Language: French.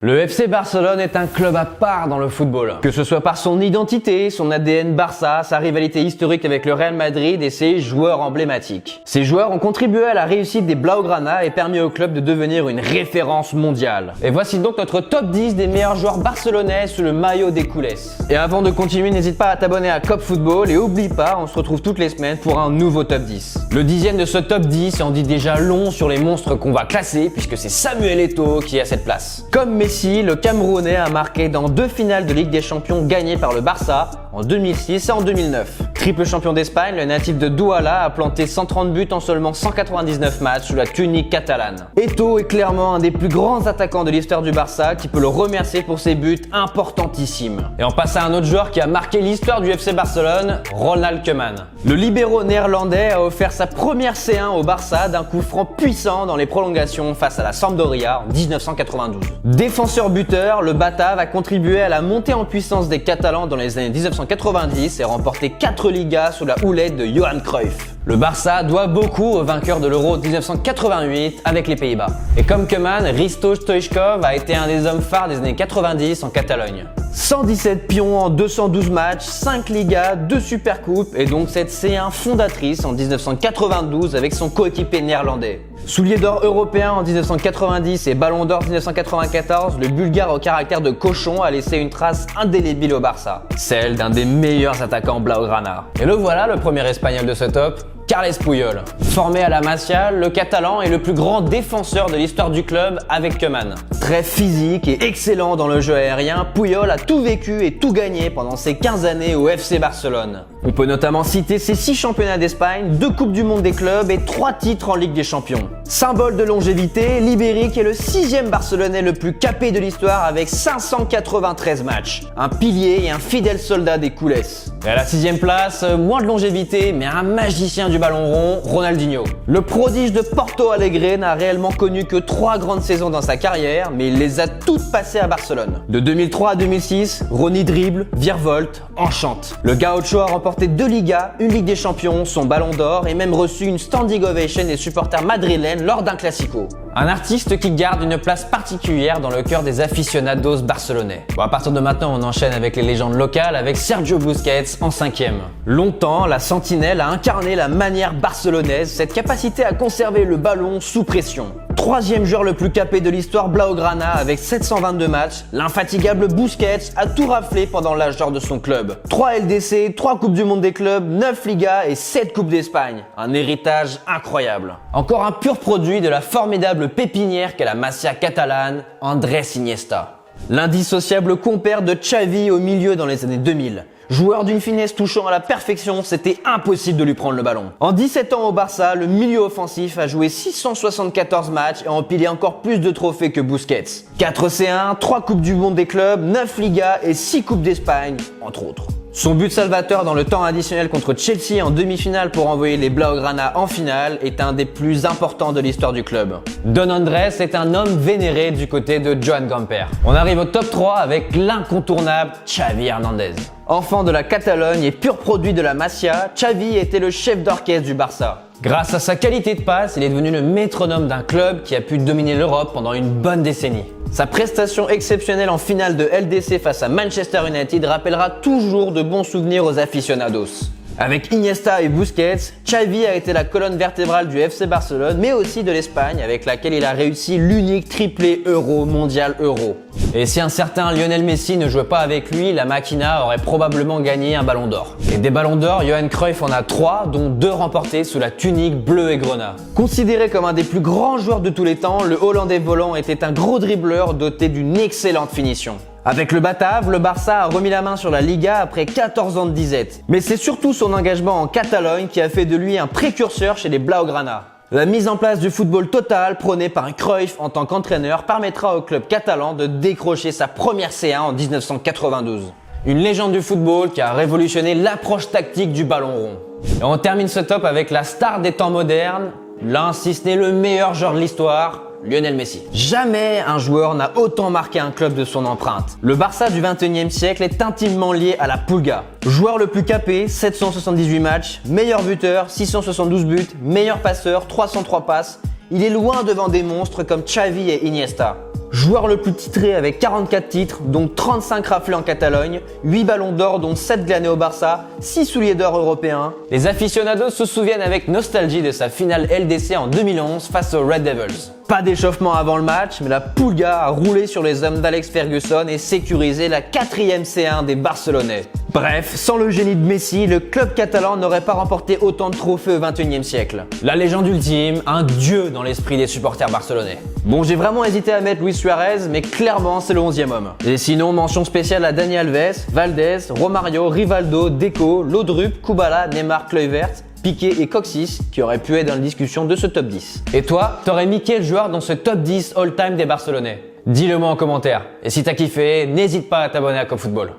Le FC Barcelone est un club à part dans le football. Que ce soit par son identité, son ADN Barça, sa rivalité historique avec le Real Madrid et ses joueurs emblématiques. Ces joueurs ont contribué à la réussite des Blaugrana et permis au club de devenir une référence mondiale. Et voici donc notre top 10 des meilleurs joueurs barcelonais sous le maillot des couleurs. Et avant de continuer, n'hésite pas à t'abonner à Cop Football et oublie pas, on se retrouve toutes les semaines pour un nouveau top 10. Le 10e de ce top 10 en dit déjà long sur les monstres qu'on va classer puisque c'est Samuel Eto'o qui est à cette place. Comme Messi, le Camerounais a marqué dans 2 finales de Ligue des Champions gagnées par le Barça en 2006 et en 2009. Triple champion d'Espagne, le natif de Douala a planté 130 buts en seulement 199 matchs sous la tunique catalane. Eto'o est clairement un des plus grands attaquants de l'histoire du Barça qui peut le remercier pour ses buts importantissimes. Et on passe à un autre joueur qui a marqué l'histoire du FC Barcelone, Ronald Koeman. Le libéro néerlandais a offert sa première C1 au Barça d'un coup franc puissant dans les prolongations face à la Sampdoria en 1992. Défenseur buteur, le Batave a contribué à la montée en puissance des Catalans dans les années 1990 et remporté 4 Ligas sous la houlette de Johan Cruyff. Le Barça doit beaucoup au vainqueur de l'Euro 1988 avec les Pays-Bas. Et comme Koeman, Hristo Stoichkov a été un des hommes phares des années 90 en Catalogne. 117 pions en 212 matchs, 5 Ligas, 2 Supercoupes et donc cette C1 fondatrice en 1992 avec son coéquipier néerlandais. Soulier d'or européen en 1990 et ballon d'or 1994, le Bulgare au caractère de cochon a laissé une trace indélébile au Barça, celle d'un des meilleurs attaquants Blaugrana. Et le voilà, le premier espagnol de ce top, Carles Puyol. Formé à la Masia, le Catalan est le plus grand défenseur de l'histoire du club avec Koeman. Très physique et excellent dans le jeu aérien, Puyol a tout vécu et tout gagné pendant ses 15 années au FC Barcelone. On peut notamment citer ses 6 championnats d'Espagne, 2 Coupes du Monde des clubs et 3 titres en Ligue des Champions. Symbole de longévité, l'Ibérique est le 6e Barcelonais le plus capé de l'histoire avec 593 matchs. Un pilier et un fidèle soldat des culés. Et à la 6e place, moins de longévité mais un magicien du ballon rond, Ronaldinho. Le prodige de Porto Alegre n'a réellement connu que 3 grandes saisons dans sa carrière, mais il les a toutes passées à Barcelone. De 2003 à 2006, Ronny dribble, virevolte, enchante. Le Gaucho a remporté 2 Ligas, une Ligue des Champions, son ballon d'or et même reçu une standing ovation des supporters madrilènes lors d'un classico. Un artiste qui garde une place particulière dans le cœur des aficionados barcelonais. Bon, à partir de maintenant, on enchaîne avec les légendes locales avec Sergio Busquets en 5e. Longtemps, la sentinelle a incarné la manière barcelonaise, cette capacité à conserver le ballon sous pression. 3e joueur le plus capé de l'histoire Blaugrana avec 722 matchs, l'infatigable Busquets a tout raflé pendant l'âge d'or de son club. 3 LDC, 3 Coupes du Monde des clubs, 9 Ligas et 7 Coupes d'Espagne. Un héritage incroyable. Encore un pur produit de la formidable pépinière qu'est la Masia catalane, Andrés Iniesta. L'indissociable compère de Xavi au milieu dans les années 2000. Joueur d'une finesse touchant à la perfection, c'était impossible de lui prendre le ballon. En 17 ans au Barça, le milieu offensif a joué 674 matchs et a empilé encore plus de trophées que Busquets. 4 C1, 3 Coupes du Monde des clubs, 9 Ligas et 6 Coupes d'Espagne, entre autres. Son but salvateur dans le temps additionnel contre Chelsea en demi-finale pour envoyer les Blaugrana en finale est un des plus importants de l'histoire du club. Don Andrés est un homme vénéré du côté de Joan Gamper. On arrive au top 3 avec l'incontournable Xavi Hernandez. Enfant de la Catalogne et pur produit de la Masia, Xavi était le chef d'orchestre du Barça. Grâce à sa qualité de passe, il est devenu le métronome d'un club qui a pu dominer l'Europe pendant une bonne décennie. Sa prestation exceptionnelle en finale de LDC face à Manchester United rappellera toujours de bons souvenirs aux aficionados. Avec Iniesta et Busquets, Xavi a été la colonne vertébrale du FC Barcelone, mais aussi de l'Espagne, avec laquelle il a réussi l'unique triplé mondial Euro. Et si un certain Lionel Messi ne jouait pas avec lui, la Máquina aurait probablement gagné un ballon d'or. Et des ballons d'or, Johan Cruyff en a 3, dont 2 remportés sous la tunique bleue et grenat. Considéré comme un des plus grands joueurs de tous les temps, le Hollandais volant était un gros dribbleur doté d'une excellente finition. Avec le Batave, le Barça a remis la main sur la Liga après 14 ans de disette. Mais c'est surtout son engagement en Catalogne qui a fait de lui un précurseur chez les Blaugrana. La mise en place du football total prôné par Cruyff en tant qu'entraîneur permettra au club catalan de décrocher sa première C1 en 1992. Une légende du football qui a révolutionné l'approche tactique du ballon rond. Et on termine ce top avec la star des temps modernes, l'un si ce n'est le meilleur joueur de l'histoire, Lionel Messi. Jamais un joueur n'a autant marqué un club de son empreinte. Le Barça du 21e siècle est intimement lié à la Pulga. Joueur le plus capé, 778 matchs, meilleur buteur, 672 buts, meilleur passeur, 303 passes. Il est loin devant des monstres comme Xavi et Iniesta. Joueur le plus titré avec 44 titres, dont 35 raflés en Catalogne, 8 ballons d'or dont 7 glanés au Barça, 6 souliers d'or européens. Les aficionados se souviennent avec nostalgie de sa finale LDC en 2011 face aux Red Devils. Pas d'échauffement avant le match, mais la Pulga a roulé sur les hommes d'Alex Ferguson et sécurisé la 4e C1 des Barcelonais. Bref, sans le génie de Messi, le club catalan n'aurait pas remporté autant de trophées au XXIe siècle. La légende ultime, un dieu dans l'esprit des supporters barcelonais. Bon, j'ai vraiment hésité à mettre Luis Suarez, mais clairement c'est le 11e homme. Et sinon, mention spéciale à Dani Alves, Valdés, Romario, Rivaldo, Deco, Laudrup, Kubala, Neymar, Kluivert, Piqué et Coxis qui auraient pu être dans la discussion de ce top 10. Et toi, t'aurais mis quel joueur dans ce top 10 all-time des Barcelonais? Dis-le moi en commentaire. Et si t'as kiffé, n'hésite pas à t'abonner à CoFootball.